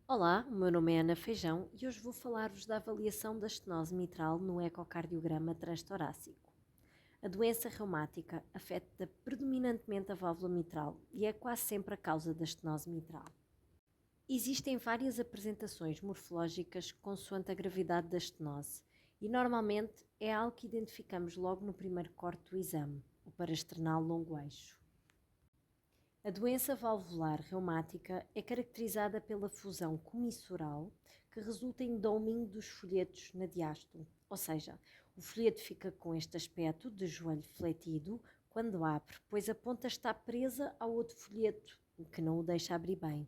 Olá, o meu nome é Ana Feijão e hoje vou falar-vos da avaliação da estenose mitral no ecocardiograma transtorácico. A doença reumática afeta predominantemente a válvula mitral e é quase sempre a causa da estenose mitral. Existem várias apresentações morfológicas consoante a gravidade da estenose e normalmente é algo que identificamos logo no primeiro corte do exame, o parasternal longo eixo. A doença valvular reumática é caracterizada pela fusão comissural que resulta em doming dos folhetos na diástole, ou seja, o folheto fica com este aspecto de joelho fletido quando abre, pois a ponta está presa ao outro folheto, o que não o deixa abrir bem.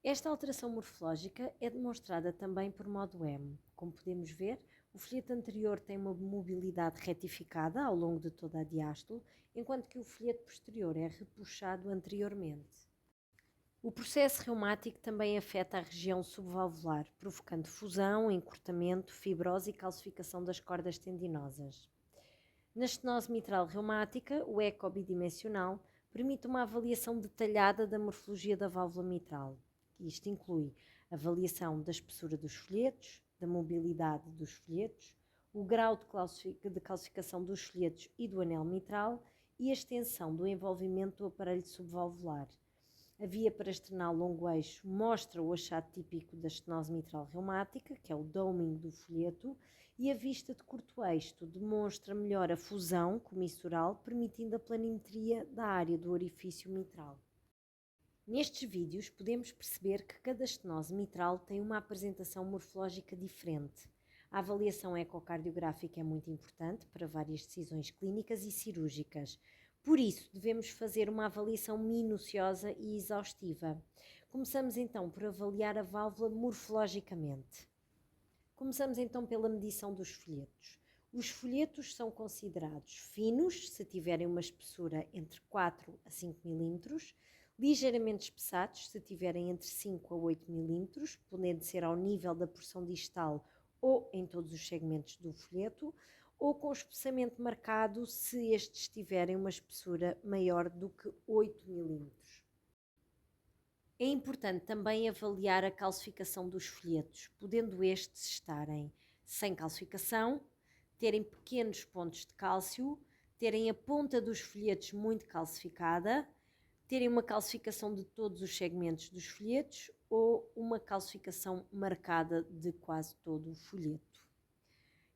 Esta alteração morfológica é demonstrada também por modo M. Como podemos ver, o folheto anterior tem uma mobilidade retificada ao longo de toda a diástole, enquanto que o folheto posterior é repuxado anteriormente. O processo reumático também afeta a região subvalvular, provocando fusão, encurtamento, fibrose e calcificação das cordas tendinosas. Na estenose mitral reumática, o eco bidimensional permite uma avaliação detalhada da morfologia da válvula mitral. Isto inclui a avaliação da espessura dos folhetos, da mobilidade dos folhetos, o grau de calcificação dos folhetos e do anel mitral e a extensão do envolvimento do aparelho subvalvular. A via parasternal longo eixo mostra o achado típico da estenose mitral reumática, que é o doming do folheto, e a vista de curto eixo demonstra melhor a fusão comissural, permitindo a planimetria da área do orifício mitral. Nestes vídeos podemos perceber que cada estenose mitral tem uma apresentação morfológica diferente. A avaliação ecocardiográfica é muito importante para várias decisões clínicas e cirúrgicas. Por isso, devemos fazer uma avaliação minuciosa e exaustiva. Começamos então por avaliar a válvula morfologicamente. Começamos então pela medição dos folhetos. Os folhetos são considerados finos, se tiverem uma espessura entre 4 a 5 mm, ligeiramente espessados, se tiverem entre 5 a 8 mm, podendo ser ao nível da porção distal ou em todos os segmentos do folheto, ou com espessamento marcado se estes tiverem uma espessura maior do que 8 mm. É importante também avaliar a calcificação dos folhetos, podendo estes estarem sem calcificação, terem pequenos pontos de cálcio, terem a ponta dos folhetos muito calcificada, terem uma calcificação de todos os segmentos dos folhetos ou uma calcificação marcada de quase todo o folheto.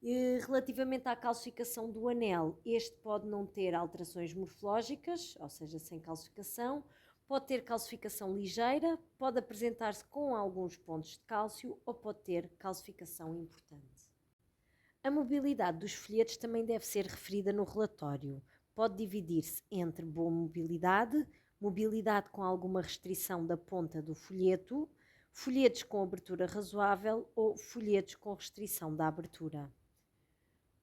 E relativamente à calcificação do anel, este pode não ter alterações morfológicas, ou seja, sem calcificação, pode ter calcificação ligeira, pode apresentar-se com alguns pontos de cálcio ou pode ter calcificação importante. A mobilidade dos folhetos também deve ser referida no relatório. Pode dividir-se entre boa mobilidade, mobilidade com alguma restrição da ponta do folheto, folhetos com abertura razoável ou folhetos com restrição da abertura.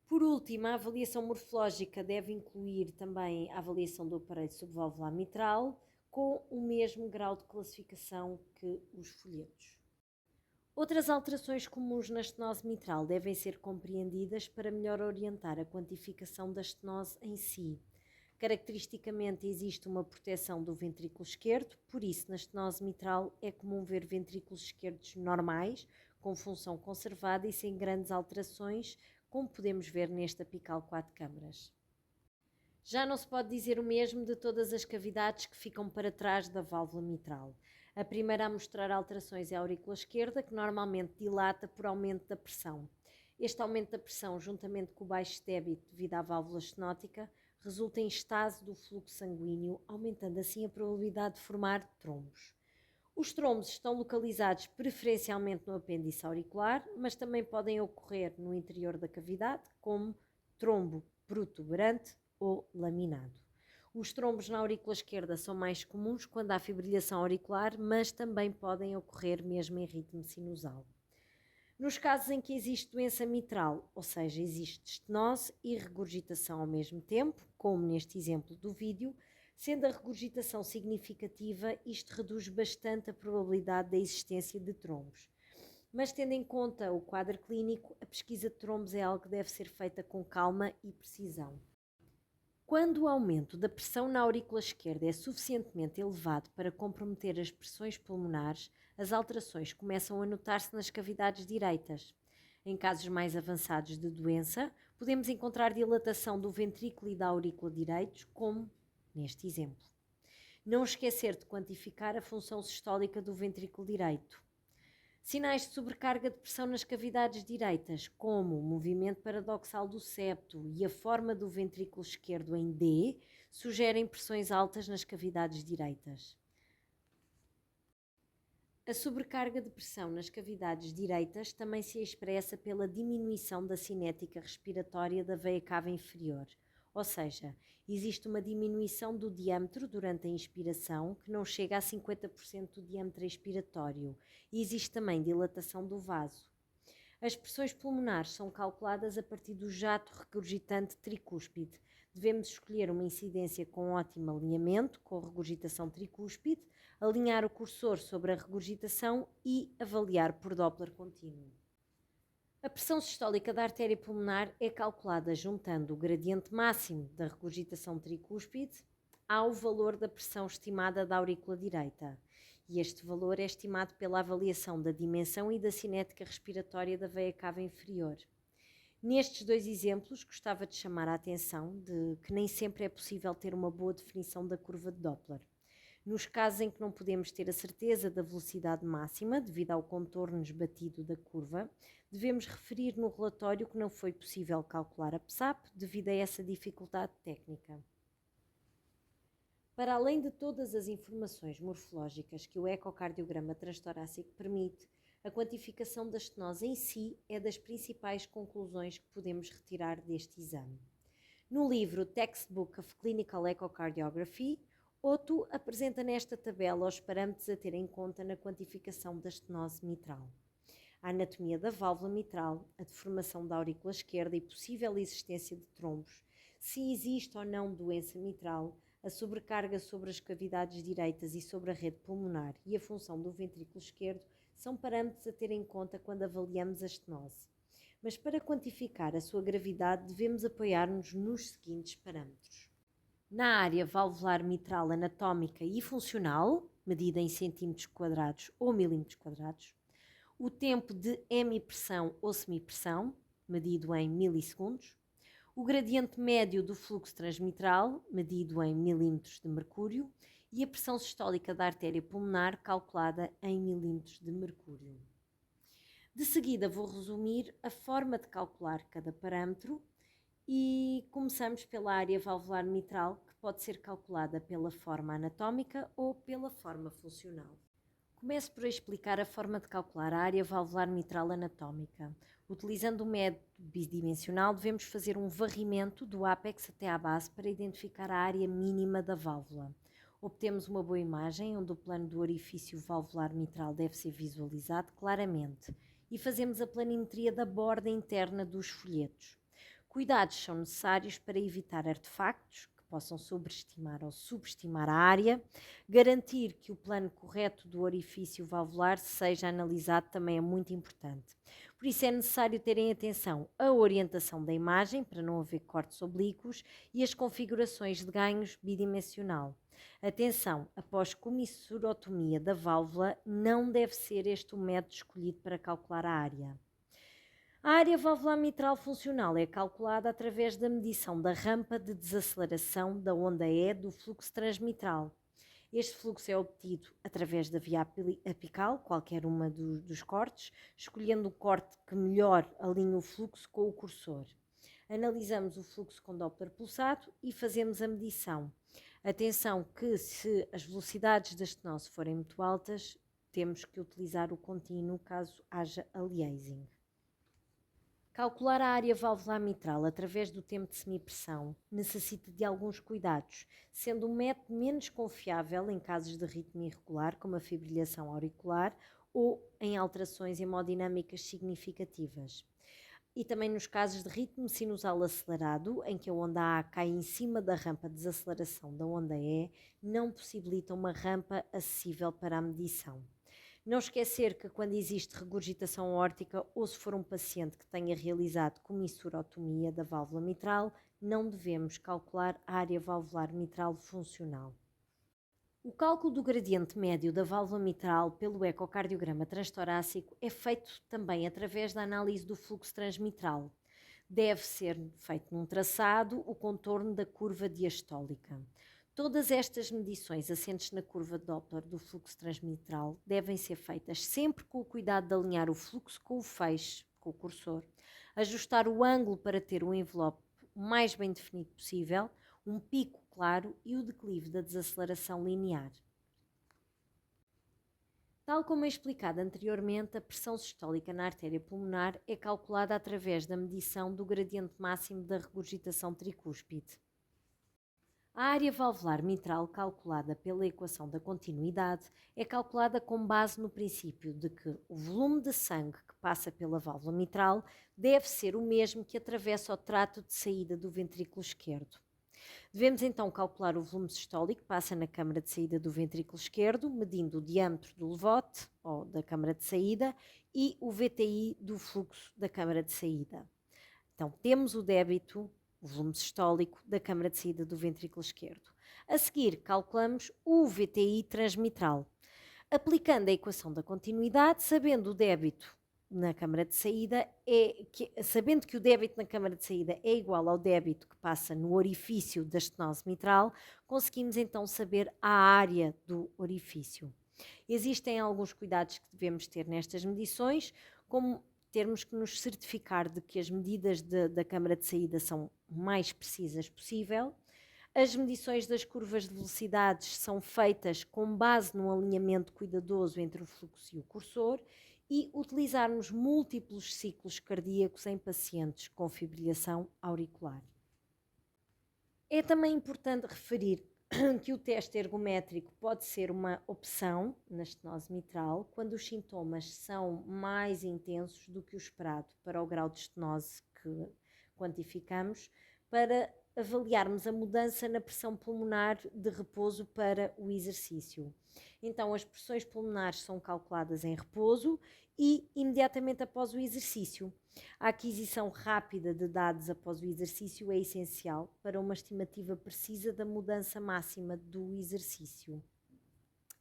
Por último, a avaliação morfológica deve incluir também a avaliação do aparelho subvalvular mitral, com o mesmo grau de classificação que os folhetos. Outras alterações comuns na estenose mitral devem ser compreendidas para melhor orientar a quantificação da estenose em si. Caracteristicamente, existe uma proteção do ventrículo esquerdo, por isso, na estenose mitral é comum ver ventrículos esquerdos normais, com função conservada e sem grandes alterações, como podemos ver neste apical 4 câmaras. Já não se pode dizer o mesmo de todas as cavidades que ficam para trás da válvula mitral. A primeira a mostrar alterações é a aurícula esquerda, que normalmente dilata por aumento da pressão. Este aumento da pressão, juntamente com o baixo débito devido à válvula estenótica, resulta em estase do fluxo sanguíneo, aumentando assim a probabilidade de formar trombos. Os trombos estão localizados preferencialmente no apêndice auricular, mas também podem ocorrer no interior da cavidade, como trombo protuberante ou laminado. Os trombos na aurícula esquerda são mais comuns quando há fibrilhação auricular, mas também podem ocorrer mesmo em ritmo sinusal. Nos casos em que existe doença mitral, ou seja, existe estenose e regurgitação ao mesmo tempo, como neste exemplo do vídeo, sendo a regurgitação significativa, isto reduz bastante a probabilidade da existência de trombos. Mas tendo em conta o quadro clínico, a pesquisa de trombos é algo que deve ser feita com calma e precisão. Quando o aumento da pressão na aurícula esquerda é suficientemente elevado para comprometer as pressões pulmonares, as alterações começam a notar-se nas cavidades direitas. Em casos mais avançados de doença, podemos encontrar dilatação do ventrículo e da aurícula direitos, como neste exemplo. Não esquecer de quantificar a função sistólica do ventrículo direito. Sinais de sobrecarga de pressão nas cavidades direitas, como o movimento paradoxal do septo e a forma do ventrículo esquerdo em D, sugerem pressões altas nas cavidades direitas. A sobrecarga de pressão nas cavidades direitas também se expressa pela diminuição da cinética respiratória da veia cava inferior, ou seja, existe uma diminuição do diâmetro durante a inspiração que não chega a 50% do diâmetro expiratório e existe também dilatação do vaso. As pressões pulmonares são calculadas a partir do jato regurgitante tricúspide. Devemos escolher uma incidência com ótimo alinhamento, com regurgitação tricúspide, alinhar o cursor sobre a regurgitação e avaliar por Doppler contínuo. A pressão sistólica da artéria pulmonar é calculada juntando o gradiente máximo da regurgitação tricúspide ao valor da pressão estimada da aurícula direita. E este valor é estimado pela avaliação da dimensão e da cinética respiratória da veia cava inferior. Nestes dois exemplos, gostava de chamar a atenção de que nem sempre é possível ter uma boa definição da curva de Doppler. Nos casos em que não podemos ter a certeza da velocidade máxima, devido ao contorno esbatido da curva, devemos referir no relatório que não foi possível calcular a PSAP devido a essa dificuldade técnica. Para além de todas as informações morfológicas que o ecocardiograma transtorácico permite, a quantificação da estenose em si é das principais conclusões que podemos retirar deste exame. No livro Textbook of Clinical Echocardiography, Otto apresenta nesta tabela os parâmetros a ter em conta na quantificação da estenose mitral. A anatomia da válvula mitral, a deformação da aurícula esquerda e possível existência de trombos, se existe ou não doença mitral, a sobrecarga sobre as cavidades direitas e sobre a rede pulmonar e a função do ventrículo esquerdo são parâmetros a ter em conta quando avaliamos a estenose. Mas para quantificar a sua gravidade devemos apoiar-nos nos seguintes parâmetros. Na área valvular mitral anatómica e funcional, medida em centímetros quadrados ou milímetros quadrados, o tempo de hemipressão ou semipressão, medido em milissegundos, o gradiente médio do fluxo transmitral, medido em milímetros de mercúrio, e a pressão sistólica da artéria pulmonar, calculada em milímetros de mercúrio. De seguida vou resumir a forma de calcular cada parâmetro e começamos pela área valvular mitral, que pode ser calculada pela forma anatómica ou pela forma funcional. Começo por explicar a forma de calcular a área valvular mitral anatómica. Utilizando o método bidimensional, devemos fazer um varrimento do ápex até à base para identificar a área mínima da válvula. Obtemos uma boa imagem, onde o plano do orifício valvular mitral deve ser visualizado claramente, e fazemos a planimetria da borda interna dos folhetos. Cuidados são necessários para evitar artefactos que possam sobreestimar ou subestimar a área. Garantir que o plano correto do orifício valvular seja analisado também é muito importante. Por isso é necessário terem atenção à orientação da imagem, para não haver cortes oblíquos, e as configurações de ganhos bidimensional. Atenção, após comissurotomia da válvula, não deve ser este o método escolhido para calcular a área. A área valvular mitral funcional é calculada através da medição da rampa de desaceleração da onda E do fluxo transmitral. Este fluxo é obtido através da via apical, qualquer uma dos cortes, escolhendo o corte que melhor alinha o fluxo com o cursor. Analisamos o fluxo com Doppler pulsado e fazemos a medição. Atenção que se as velocidades da estenose forem muito altas, temos que utilizar o contínuo caso haja aliasing. Calcular a área valvular mitral através do tempo de semipressão necessita de alguns cuidados, sendo um método menos confiável em casos de ritmo irregular, como a fibrilhação auricular, ou em alterações hemodinâmicas significativas. E também nos casos de ritmo sinusal acelerado, em que a onda A cai em cima da rampa de desaceleração da onda E, não possibilita uma rampa acessível para a medição. Não esquecer que quando existe regurgitação aórtica ou se for um paciente que tenha realizado comissurotomia da válvula mitral, não devemos calcular a área valvular mitral funcional. O cálculo do gradiente médio da válvula mitral pelo ecocardiograma transtorácico é feito também através da análise do fluxo transmitral. Deve ser feito num traçado o contorno da curva diastólica. Todas estas medições assentes na curva de Doppler do fluxo transmitral devem ser feitas sempre com o cuidado de alinhar o fluxo com o feixe, com o cursor, ajustar o ângulo para ter o envelope o mais bem definido possível, um pico claro e o declive da desaceleração linear. Tal como é explicado anteriormente, a pressão sistólica na artéria pulmonar é calculada através da medição do gradiente máximo da regurgitação tricúspide. A área valvular mitral, calculada pela equação da continuidade, é calculada com base no princípio de que o volume de sangue que passa pela válvula mitral deve ser o mesmo que atravessa o trato de saída do ventrículo esquerdo. Devemos então calcular o volume sistólico que passa na câmara de saída do ventrículo esquerdo, medindo o diâmetro do levote, ou da câmara de saída, e o VTI do fluxo da câmara de saída. Então, temos o débito, o volume sistólico, da câmara de saída do ventrículo esquerdo. A seguir, calculamos o VTI transmitral. Aplicando a equação da continuidade, sabendo o débito na câmara de saída, sabendo que o débito na câmara de saída é igual ao débito que passa no orifício da estenose mitral, conseguimos então saber a área do orifício. Existem alguns cuidados que devemos ter nestas medições, como termos que nos certificar de que as medidas da câmara de saída são o mais precisas possível. As medições das curvas de velocidades são feitas com base num alinhamento cuidadoso entre o fluxo e o cursor e utilizarmos múltiplos ciclos cardíacos em pacientes com fibrilação auricular. É também importante referir que o teste ergométrico pode ser uma opção na estenose mitral quando os sintomas são mais intensos do que o esperado para o grau de estenose que quantificamos, para avaliarmos a mudança na pressão pulmonar de repouso para o exercício. Então, as pressões pulmonares são calculadas em repouso e imediatamente após o exercício. A aquisição rápida de dados após o exercício é essencial para uma estimativa precisa da mudança máxima do exercício.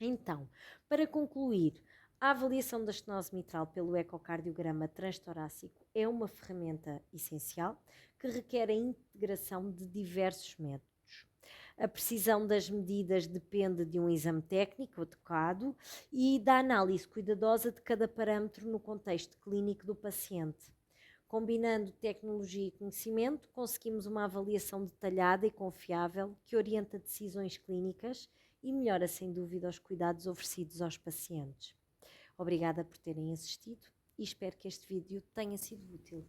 Então, para concluir, a avaliação da estenose mitral pelo ecocardiograma transtorácico é uma ferramenta essencial que requer a integração de diversos métodos. A precisão das medidas depende de um exame técnico adequado e da análise cuidadosa de cada parâmetro no contexto clínico do paciente. Combinando tecnologia e conhecimento, conseguimos uma avaliação detalhada e confiável que orienta decisões clínicas e melhora sem dúvida os cuidados oferecidos aos pacientes. Obrigada por terem assistido e espero que este vídeo tenha sido útil.